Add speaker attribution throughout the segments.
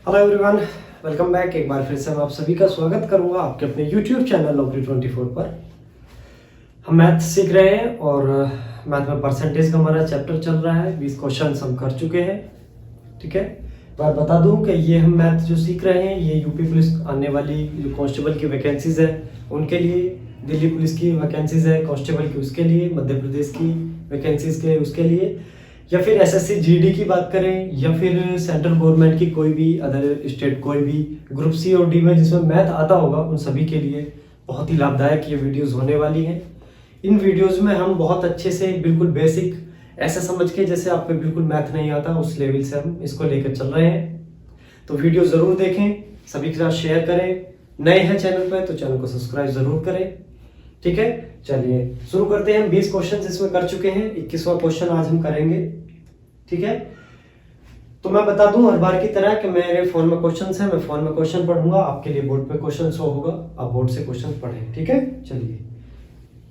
Speaker 1: Hello everyone, welcome back. एक बार फिर से मैं आप सभी का स्वागत करूंगा आपके अपने यूट्यूब चैनल नौकरी 24 पर। हम मैथ सीख रहे हैं और मैथ में परसेंटेज का हमारा चैप्टर चल रहा है। 20 क्वेश्चन हम कर चुके हैं। ठीक है, बार बता दूं कि ये हम मैथ जो सीख रहे हैं ये यूपी पुलिस आने वाली जो कांस्टेबल की वैकेंसीज है उनके लिए, दिल्ली पुलिस की वैकेंसीज है कांस्टेबल की उसके लिए, मध्य प्रदेश की वैकेंसीज के उसके लिए, या फिर एसएससी जीडी की बात करें, या फिर सेंट्रल गवर्नमेंट की कोई भी अदर स्टेट कोई भी ग्रुप सी और डी में जिसमें मैथ आता होगा उन सभी के लिए बहुत ही लाभदायक ये वीडियोस होने वाली हैं। इन वीडियोस में हम बहुत अच्छे से बिल्कुल बेसिक ऐसा समझ के जैसे आपको बिल्कुल मैथ नहीं आता उस लेवल से हम इसको लेकर चल रहे हैं। तो वीडियो जरूर देखें, सभी के साथ शेयर करें। नए हैं चैनल पर तो चैनल को सब्सक्राइब जरूर करें। ठीक है, चलिए शुरू करते हैं। हम 20 क्वेश्चन इसमें कर चुके हैं, 21वां क्वेश्चन आज हम करेंगे। ठीक है, तो मैं बता दूं हर बार की तरह कि मेरे फोन में क्वेश्चंस हैं, मैं फोन में क्वेश्चन पढ़ूंगा, आपके लिए बोर्ड पे क्वेश्चन शो होगा, आप बोर्ड से क्वेश्चन पढ़ें। ठीक है, चलिए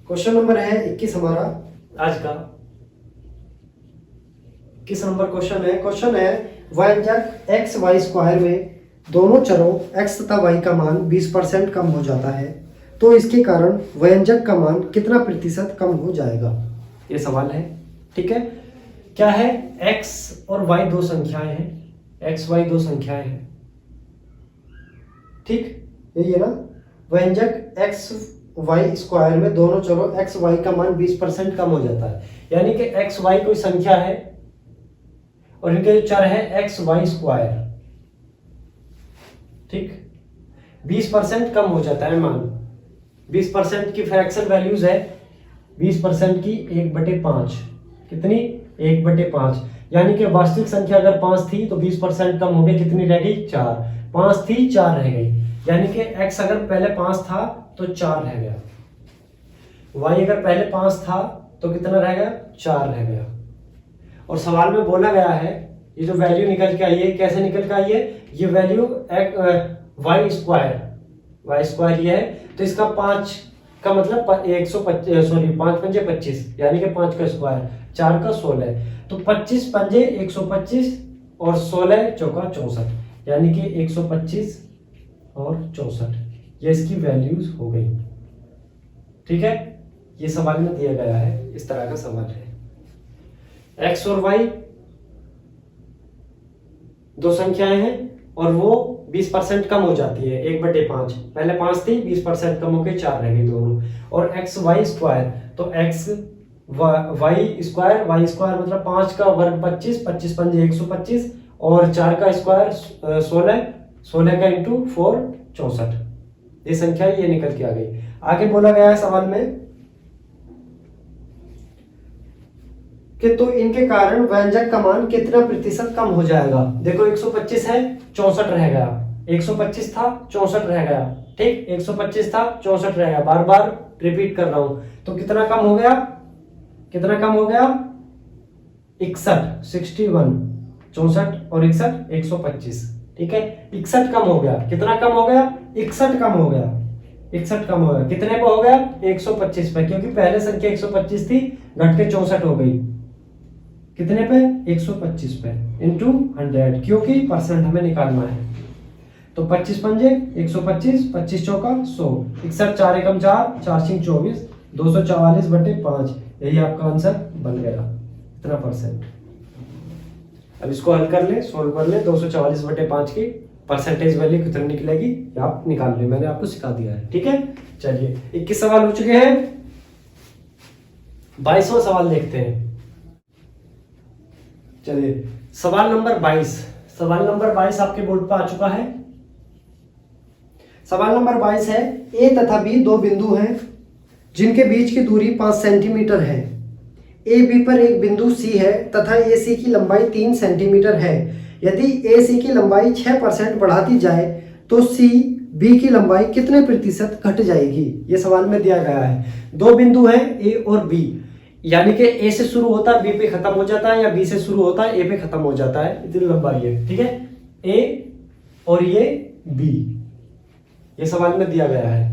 Speaker 1: क्वेश्चन नंबर है 21 हमारा आज का। 21 नंबर क्वेश्चन है व्यंजक एक्स वाई स्क्वायर में दोनों चरों x तथा y का मान 20% कम हो जाता है तो इसके कारण व्यंजक का मान कितना प्रतिशत कम हो जाएगा, ये सवाल है। ठीक है, क्या है, x और y दो संख्याएं हैं, x y दो संख्याएं हैं। ठीक, यही है ना, व्यंजक x y स्क्वायर में दोनों चरों x y का मान 20% कम हो जाता है, यानी कि x y कोई संख्या है और इनके जो चर है x y स्क्वायर। ठीक, 20% कम हो जाता है मान। 20% की फ्रैक्शन वैल्यूज है 20% की 1/5, कितनी 1/5, यानी कि वास्तविक संख्या अगर 5 थी तो 20% कम हो गई, कितनी रह गई 4। 5 थी 4 रह गई, यानी कि x अगर पहले 5 था तो 4 रह गया, y अगर पहले 5 था तो कितना रह गया 4 रह गया। और सवाल में बोला गया है ये जो वैल्यू निकल के आई है कैसे निकल के आई है, ये वैल्यू वाई स्क्वायर ये है, तो इसका 5 का मतलब 5 पंजे 25, यानी कि 5 का स्क्वायर 4 का 16, तो 25 पंजे 125 और 16 चौका 64, यानी कि 125 और 64, ये इसकी वैल्यूज हो गई। ठीक है, ये सवाल में दिया गया है, इस तरह का सवाल है। x और y दो संख्याएं हैं और वो 20% कम हो जाती है 1/5, पहले 5 थी 20% कम होकर 4 रह गई दोनों। और x y स्क्वायर, तो x y स्क्वायर मतलब 5 का वर्ग 25, 25 पंजे 125 और 4 का स्क्वायर 16, 16 का इंटू 4 64, ये संख्या ये निकल के आ गई। आगे बोला गया है सवाल में कि तो इनके कारण व्यंजक का मान कितना प्रतिशत कम हो जाएगा। देखो 125 है 64 रह गया, 125 था 64 रह गया। ठीक, 125 था 64 रह गया, बार बार रिपीट कर रहा हूं, तो कितना कम हो गया, कितना कम हो गया 61, 61, 64 और 61 125। ठीक है, 61 कम हो गया, कितना कम हो गया 61 कम हो गया, 61 कम हो गया, कितने पे हो गया 125 पे, क्योंकि पहले संख्या 125 थी घट के 64 हो गई, कितने पे 125 पे इंटू 100, क्योंकि परसेंट हमें निकालना है। तो 25 पंजे 125, 25 चौका 100, 61 4 एकम 4, 4 सिंह 24, 244/5, यही आपका आंसर बन गया, इतना परसेंट। अब इसको हल कर ले, सोल्व कर ले, 244/5 की परसेंटेज वैल्यू कितनी निकलेगी आप निकाल ले, मैंने आपको सिखा दिया है। ठीक है, चलिए 21 सवाल हो चुके हैं, 22वां सवाल देखते हैं। चलिए सवाल नंबर 22, सवाल नंबर 22 आपके बोर्ड पर आ चुका है। सवाल नंबर 22 है, ए तथा बी दो बिंदु हैं जिनके बीच की दूरी 5 सेंटीमीटर है। ए बी पर एक बिंदु सी है तथा ए सी की लंबाई 3 सेंटीमीटर है। यदि ए सी की लंबाई 6% बढ़ा दी जाए तो सी बी की लंबाई कितने प्रतिशत घट जाएगी, ये सवाल में दिया गया है। दो बिंदु हैं ए और बी, यानी कि ए से शुरू होता है बी पे खत्म हो जाता है, या बी से शुरू होता है ए पे खत्म हो जाता है, इतनी लंबाई है। ठीक है, ए और ये बी, ये सवाल में दिया गया है।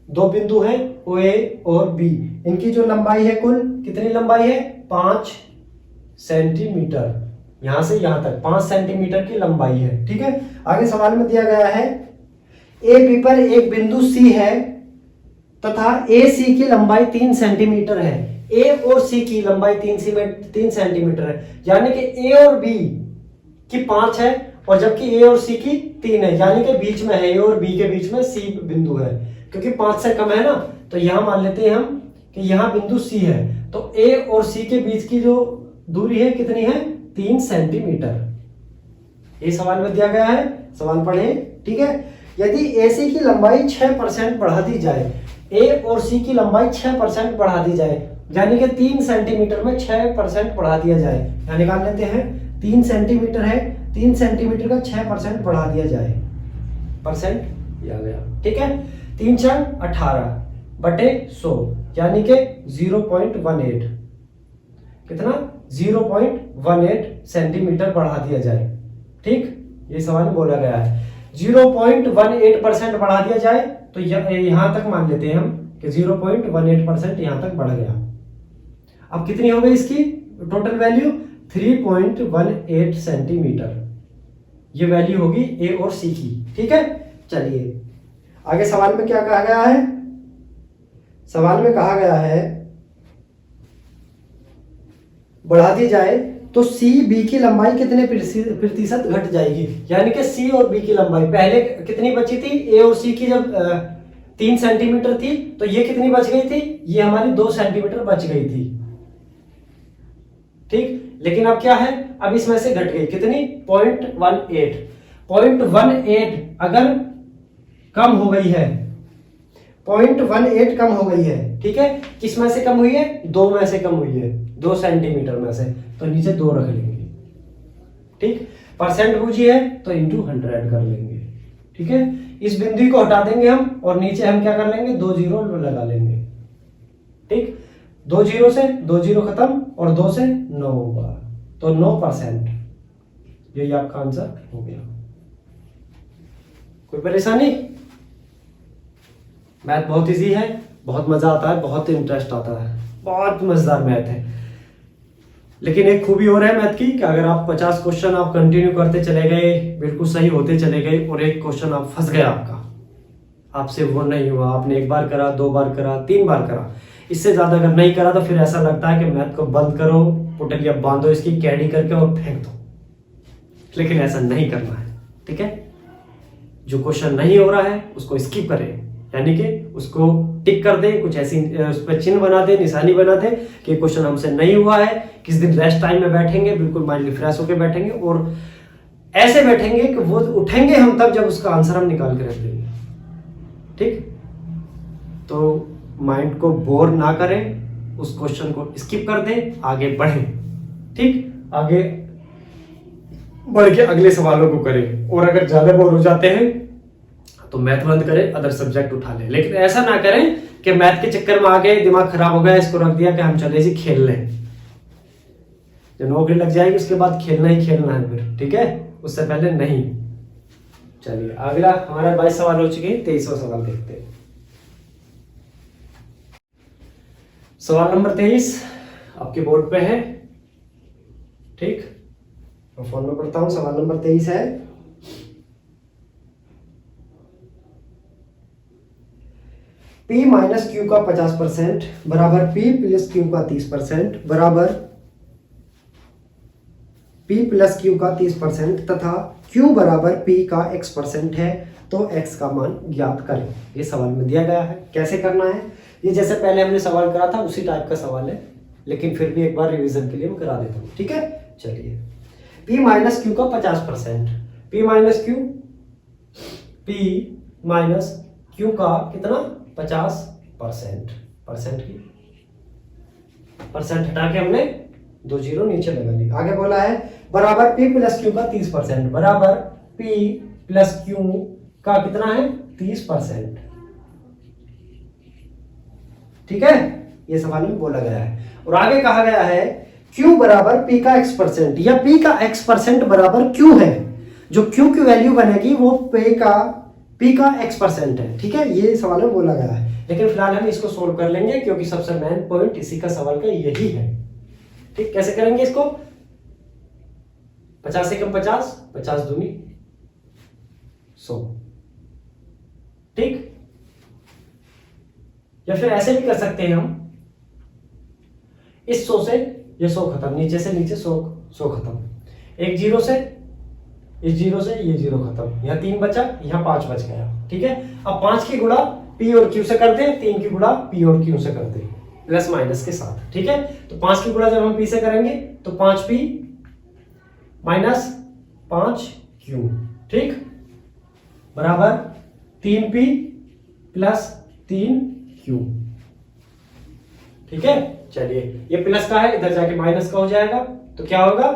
Speaker 1: दो बिंदु हैं ओ ए और बी, इनकी जो लंबाई है कुल कितनी लंबाई है 5 सेंटीमीटर। यहां से यहां तक 5 सेंटीमीटर की लंबाई है। ठीक है, आगे सवाल में दिया गया है ए बी पर एक बिंदु सी है तथा ए सी की लंबाई 3 सेंटीमीटर है। ए और सी की लंबाई 3 सेंटीमीटर है, यानी कि ए और बी की 5 है और जबकि ए और सी की 3 है, यानी कि बीच में है, ए और बी के बीच में सी बिंदु है। क्योंकि 5 से कम है ना, तो यहां मान लेते हैं हम कि यहां बिंदु सी है, तो ए और सी के बीच की जो दूरी है कितनी है, 3 सेंटीमीटर। ये सवाल में दिया गया है, सवाल पढ़े। ठीक है, यदि AC की लंबाई 6% बढ़ा दी जाए, A और C की लंबाई 6% बढ़ा दी जाए, यानी कि 3 सेंटीमीटर में 6% बढ़ा दिया जाए, यहाँ निकाल लेते हैं। 3 सेंटीमीटर है, 3 सेंटीमीटर का 6% बढ़ा दिया जाए, परसेंट ये आ गया। ठीक है, 3 4 18 बटे 100, यानी कि 0.18, कितना 0.18 सेंटीमीटर बढ़ा दिया जाए। ठीक, ये सवाल में बोला गया है 0.18% बढ़ा दिया जाए, तो यहां तक मान लेते हैं हम कि 0.18% यहां तक बढ़ गया। अब कितनी हो गई इसकी टोटल वैल्यू, 3.18 सेंटीमीटर, ये वैल्यू होगी ए और सी की। ठीक है, चलिए आगे सवाल में क्या कहा गया है, सवाल में कहा गया है बढ़ा दी जाए तो सी बी की लंबाई कितने प्रतिशत घट जाएगी, यानी कि सी और बी की लंबाई पहले कितनी बची थी, ए और सी की जब 3 सेंटीमीटर थी तो ये कितनी बच गई थी, ये हमारी 2 सेंटीमीटर बच गई थी। ठीक, लेकिन अब क्या है, अब इसमें से घट गई कितनी, 0.18 अगर कम हो गई है, 0.18 कम हो गई है। ठीक है, किस में से कम हुई है, 2 में से कम हुई है, 2 सेंटीमीटर में से, तो नीचे 2 रख लेंगे। ठीक, परसेंट पूछी है तो इंटू 100 कर लेंगे। ठीक है, इस बिंदु को हटा देंगे हम और नीचे हम क्या कर लेंगे, 2 जीरो लगा लेंगे। ठीक, 2 जीरो से 2 जीरो खत्म और 2 से 9 होगा, तो 9%, यही आपका आंसर हो गया। कोई परेशानी, मैथ बहुत इजी है, बहुत मजा आता है, बहुत इंटरेस्ट आता है, बहुत मजेदार मैथ है। लेकिन एक खूबी और है मैथ की कि अगर आप 50 क्वेश्चन आप कंटिन्यू करते चले गए, बिल्कुल सही होते चले गए और एक क्वेश्चन आप फंस गया, आपसे वो नहीं हुआ, आपने 1 बार करा, 2 बार करा, 3 बार करा, इससे ज्यादा अगर नहीं करा तो फिर ऐसा लगता है कि मैथ को बंद करो, पुटलिया बांधो इसकी कैडी करके और फेंक दो। लेकिन ऐसा नहीं करना है। ठीक है, जो क्वेश्चन नहीं हो रहा है उसको स्किप करें, यानी कि उसको टिक कर दे, कुछ ऐसी उस पर चिन्ह बना दे, निशानी बना दे कि क्वेश्चन हमसे नहीं हुआ है। किस दिन रेस्ट टाइम में बैठेंगे, बिल्कुल माइंड रिफ्रेश होकर बैठेंगे और ऐसे बैठेंगे कि वो उठेंगे हम तब जब उसका आंसर हम निकाल के रख देंगे। ठीक, तो माइंड को बोर ना करें, उस क्वेश्चन को स्किप कर दें, आगे बढ़ें। ठीक, आगे बढ़ के अगले सवालों को करें, और अगर ज्यादा बोर हो जाते हैं तो मैथ बंद करें, अदर सब्जेक्ट उठा लें। लेकिन ऐसा ना करें कि मैथ के चक्कर में आ गए, दिमाग खराब हो गया, इसको रख दिया कि हम चले जी खेल लें, जो नौकरी लग जाएगी उसके बाद खेलना ही खेलना है फिर। ठीक है, उससे पहले नहीं। चलिए अगला हमारा 22 सवाल हो चुके हैं, 23वां सवाल देखते हैं। सवाल नंबर 23 आपके बोर्ड पे है। ठीक, मैं फोन में पढ़ता हूं। सवाल नंबर 23 है, P माइनस क्यू का 50% बराबर P प्लस क्यू का 30% बराबर P प्लस क्यू का 30% तथा Q बराबर P का x% है, तो x का मान ज्ञात करें। ये सवाल में दिया गया है। कैसे करना है, ये जैसे पहले हमने सवाल करा था उसी टाइप का सवाल है, लेकिन फिर भी एक बार रिवीजन के लिए मैं करा देता हूँ। ठीक है, चलिए P माइनस क्यू का 50%, P माइनस क्यू का कितना 50%, परसेंट हटा के हमने 2 जीरो नीचे लगा ली। आगे बोला है बराबर P प्लस क्यू का 30%, बराबर P प्लस क्यू का कितना है 30%। ठीक है, ये सवाल में बोला गया है। और आगे कहा गया है Q बराबर P का x% या P का x% बराबर Q है, जो Q की वैल्यू बनेगी वो P का x% है। ठीक है, ये सवाल में बोला गया है, लेकिन फिलहाल हम इसको सोल्व कर लेंगे क्योंकि सबसे मेन पॉइंट इसी का सवाल का यही है। ठीक, कैसे करेंगे इसको, 50 एकम 50, 50 दूनी 100। ठीक, या फिर ऐसे भी कर सकते हैं हम, इस 100 से ये 100 खत्म, नीचे से नीचे 100 खत्म, एक जीरो से इस जीरो से ये जीरो खत्म, यहाँ 3 बचा, यहाँ 5 बच गया। ठीक है, अब 5 की गुणा P और Q से कर दे, 3 की गुणा P और Q से कर दे, प्लस माइनस के साथ। ठीक है, तो 5 की गुणा जब हम P से करेंगे तो 5P माइनस 5Q, ठीक, बराबर 3P प्लस 3Q। ठीक है, चलिए ये प्लस का है, इधर जाके माइनस का हो जाएगा, तो क्या होगा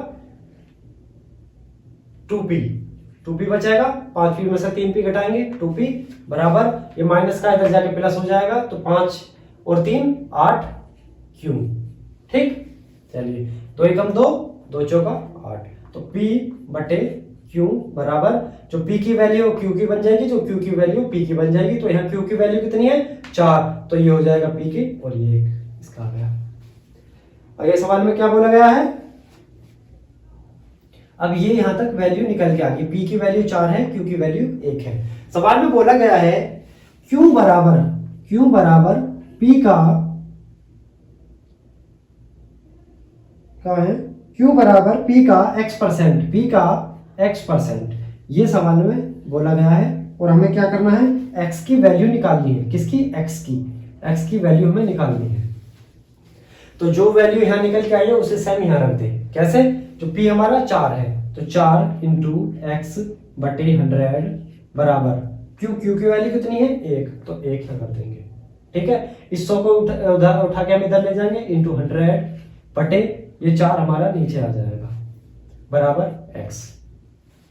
Speaker 1: 2P बचेगा, 5P में से 3P घटाएंगे 2P बराबर, ये माइनस का इधर जाके प्लस हो जाएगा, तो 5 और 3 8Q। ठीक, चलिए 2 एकम 2, 2 चौका 8, तो P बटे Q बराबर, जो P की वैल्यू Q की बन जाएगी, जो Q की वैल्यू P की बन जाएगी, तो यहाँ Q की वैल्यू कितनी है 4, तो ये हो जाएगा P की, और ये 1 इसका आ गया। अगले सवाल में क्या बोला गया है, अब ये यहां तक वैल्यू निकल के आ गई, P की वैल्यू 4 है, Q की वैल्यू 1 है। सवाल में बोला गया है Q बराबर P का है, Q बराबर P का X%, P का X%, ये सवाल में बोला गया है, और हमें क्या करना है, X की वैल्यू निकालनी है, किसकी, X की वैल्यू हमें निकालनी है। तो जो वैल्यू यहां निकल के आई है उसे सेम यहां रख दे, कैसे, जो P हमारा 4 है, तो 4 इंटू X बटे 100 बराबर Q की वैल्यू कितनी है 1, तो 1 यहाँ कर देंगे। ठीक है, इस 100 को उठा के हम इधर ले जाएंगे, इंटू 100 बटे ये 4 हमारा नीचे आ जाएगा बराबर X।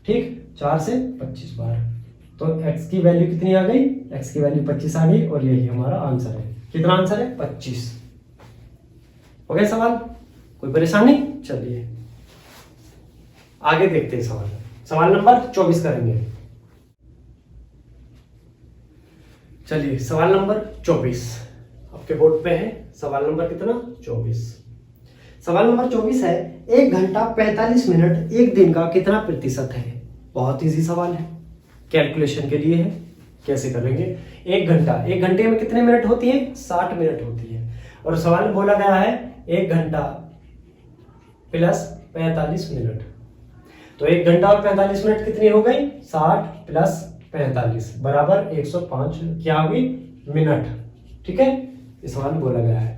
Speaker 1: ठीक, 4 से 25 बार, तो X की वैल्यू कितनी आ गई, X की वैल्यू 25 आ गई, और यही हमारा आंसर है। कितना आंसर है 25। हो गया सवाल, कोई परेशानी। चलिए आगे देखते हैं सवाल नंबर 24 करेंगे। चलिए सवाल नंबर 24 आपके बोर्ड पे है, सवाल नंबर कितना 24। सवाल नंबर 24 है, 1 घंटा 45 मिनट एक दिन का कितना प्रतिशत है। बहुत इजी सवाल है, कैलकुलेशन के लिए है, कैसे करेंगे। 1 घंटे में कितने मिनट होती है, 60 मिनट होती है, और सवाल में बोला गया है 1 घंटा प्लस 45 मिनट, तो 1 घंटा और 45 मिनट कितनी हो गई, 60 प्लस 45 बराबर 105 क्या हुई मिनट। ठीक है, इस सवाल में बोला गया है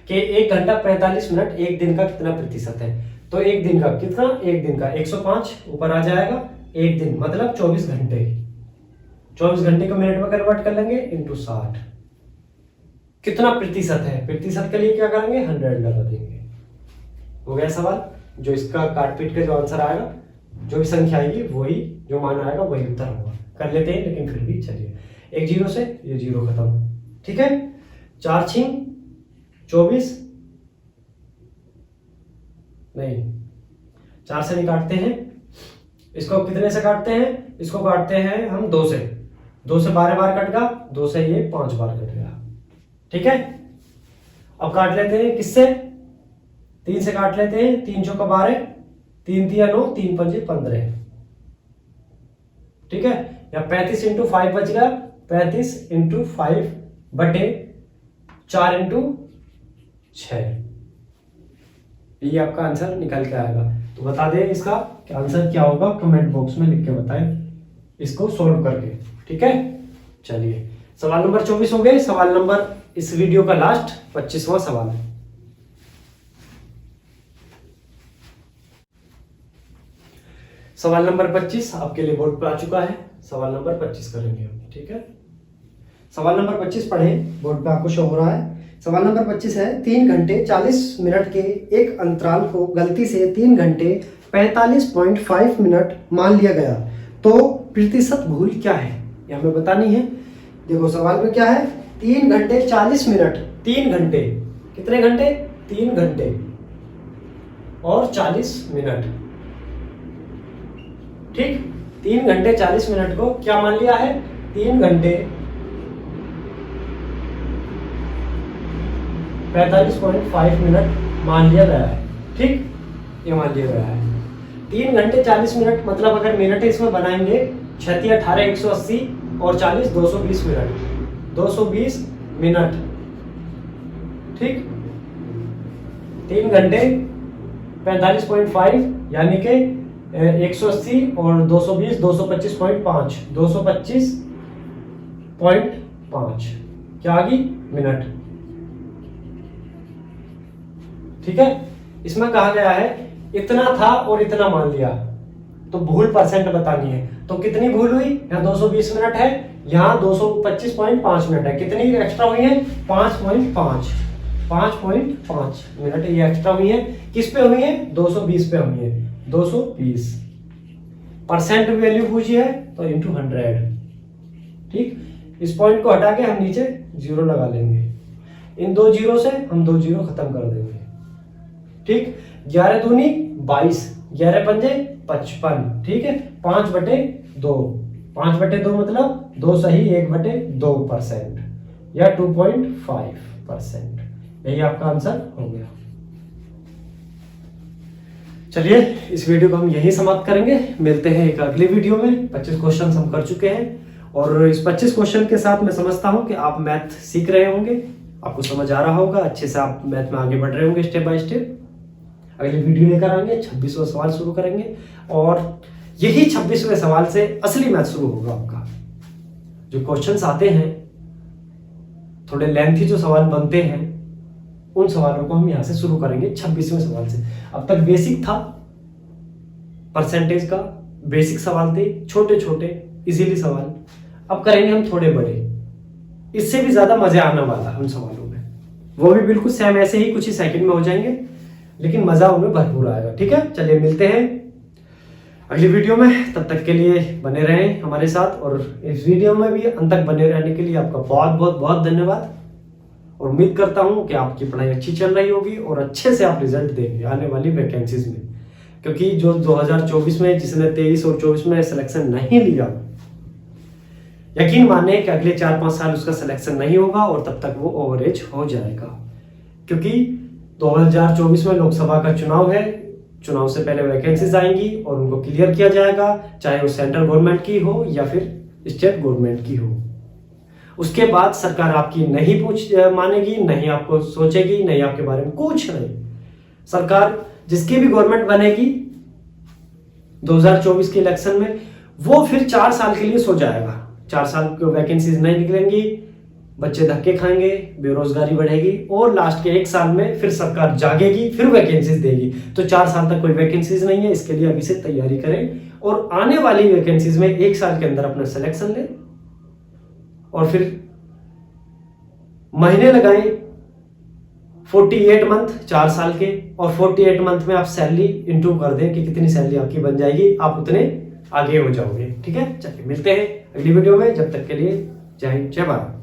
Speaker 1: कि 1 घंटा 45 मिनट एक दिन का कितना प्रतिशत है, तो एक दिन का कितना, एक दिन का 105 ऊपर आ जाएगा, एक दिन मतलब 24 घंटे, 24 घंटे को मिनट में कन्वर्ट कर लेंगे इंटू 60, कितना प्रतिशत है, प्रतिशत के लिए क्या करेंगे 100 लगा देंगे। हो गया सवाल, जो इसका काट पीट के जो आंसर आएगा, जो भी संख्या आएगी वही, जो मान आएगा वही उत्तर होगा। कर लेते हैं लेकिन फिर भी चलिए, एक जीरो से ये जीरो खत्म। ठीक है, 4 छिंग 24, नहीं 4 से नहीं काटते हैं, इसको कितने से काटते हैं, इसको काटते हैं हम 2 से, 2 से 12 बार कट गया, 2 से ये 5 बार कट गया। ठीक है, अब काट लेते हैं किससे, 3 से काट लेते हैं, 3 चौका 12, 3 तिया 9, 3 पंजे 15। ठीक है, या 35 इंटू 5 बच गया, 35 इंटू 5 बटे 4 इंटू 6, ये आपका आंसर निकल के आएगा। तो बता दें इसका आंसर क्या होगा, कमेंट बॉक्स में लिख के बताएं इसको सोल्व करके। ठीक है, चलिए सवाल नंबर 24 हो गए। सवाल नंबर इस वीडियो का लास्ट 25वां सवाल है। सवाल नंबर 25 आपके लिए बोर्ड पर आ चुका है, सवाल नंबर 25 करेंगे हम। ठीक है, सवाल नंबर 25 पढ़े, बोर्ड पे आपको शो हो रहा है। सवाल नंबर 25 है, 3 घंटे 40 मिनट के एक अंतराल को गलती से 3 घंटे 45.5 मिनट मान लिया गया, तो प्रतिशत भूल क्या है, ये हमें बतानी है। देखो सवाल में क्या है, 3 घंटे 40 मिनट, 3 घंटे कितने घंटे, 3 घंटे और 40 मिनट। ठीक, 3 घंटे 40 मिनट को क्या मान लिया है, 3 घंटे 45.5 मिनट मान लिया गया है। ठीक, ये मान लिया गया है। 3 घंटे 40 मिनट, मतलब अगर मिनट इसमें बनाएंगे 6 18 180 और 40 220 मिनट, 220 मिनट। ठीक, 3 घंटे 45.5 यानी कि 180 और 220 225.5, 225.5 क्या आ गई मिनट। ठीक है, इसमें कहा गया है इतना था और इतना मान लिया, तो भूल परसेंट बतानी है। तो कितनी भूल हुई, यहाँ 220 मिनट है, यहाँ 225.5 मिनट है, कितनी एक्स्ट्रा हुई है 5.5 मिनट ये एक्स्ट्रा हुई है। किस पे हुई है 220 पे हुई है, 220 परसेंट वैल्यू पूछी है तो इंटू 100। ठीक, इस पॉइंट को हटा के हम नीचे जीरो लगा लेंगे, इन 2 जीरो से हम 2 जीरो खत्म कर देंगे। ठीक, 11 दूनी 22, 11 पंजे 55। ठीक है, 5/2, 5/2 मतलब 2 सही 1/2% या 2.5%। यही आपका आंसर हो गया। चलिए इस वीडियो को हम यही समाप्त करेंगे, मिलते हैं एक अगली वीडियो में। 25 क्वेश्चन हम कर चुके हैं और इस 25 क्वेश्चन के साथ मैं समझता हूं कि आप मैथ सीख रहे होंगे, आपको समझ आ रहा होगा, अच्छे से आप मैथ में आगे बढ़ रहे होंगे स्टेप बाय स्टेप। अगली वीडियो लेकर आएंगे, 26वां सवाल शुरू करेंगे और यही 26वें सवाल से असली मैथ शुरू होगा आपका। जो क्वेश्चंस आते हैं थोड़े लेंथी, जो सवाल बनते हैं, उन सवालों को हम यहां से शुरू करेंगे 26वें सवाल से। अब तक बेसिक था, परसेंटेज का बेसिक सवाल थे, छोटे छोटे इजीली सवाल। अब करेंगे हम थोड़े बड़े, इससे भी ज्यादा मजा आने वाला है उन सवालों में। वो भी बिल्कुल सेम ऐसे ही कुछ ही सेकंड में हो जाएंगे, लेकिन मजा उनमें भरपूर आएगा। ठीक है, चलिए मिलते हैं अगली वीडियो में। तब तक के लिए बने रहें हमारे साथ और इस वीडियो में भी अंत तक बने रहने के लिए आपका बहुत बहुत बहुत धन्यवाद। और उम्मीद करता हूं कि आपकी पढ़ाई अच्छी चल रही होगी और अच्छे से आप रिजल्ट देंगे आने वाली वैकेंसीज में, क्योंकि जो 2024 में जिसने 23 और 24 में सिलेक्शन नहीं लिया, यकीन माने कि अगले 4-5 साल उसका सिलेक्शन नहीं होगा और तब तक वो ओवरेज हो जाएगा। क्योंकि 2024 में लोकसभा का चुनाव है, चुनाव से पहले वैकेंसीज आएंगी और उनको क्लियर किया जाएगा, चाहे वो सेंट्रल गवर्नमेंट की हो या फिर स्टेट गवर्नमेंट की हो। उसके बाद सरकार आपकी नहीं मानेगी, नहीं आपको सोचेगी, नहीं आपके बारे में कुछ नहीं। सरकार जिसकी भी गवर्नमेंट बनेगी 2024 के इलेक्शन में, वो फिर 4 साल के लिए सो जाएगा। 4 साल की वैकेंसीज नहीं निकलेंगी, बच्चे धक्के खाएंगे, बेरोजगारी बढ़ेगी और लास्ट के 1 साल में फिर सरकार जागेगी, फिर वैकेंसीज देगी। तो 4 साल तक कोई वैकेंसीज नहीं है, इसके लिए अभी से तैयारी करें और आने वाली वैकेंसीज में 1 साल के अंदर अपना सिलेक्शन लें और फिर महीने लगाएं 48 मंथ 4 साल के, और 48 मंथ में आप सैलरी इंटू कर दें कि कितनी सैलरी आपकी बन जाएगी, आप उतने आगे हो जाओगे। ठीक है, चलिए मिलते हैं अगली वीडियो में। जब तक के लिए जय हिंद, जय भारत।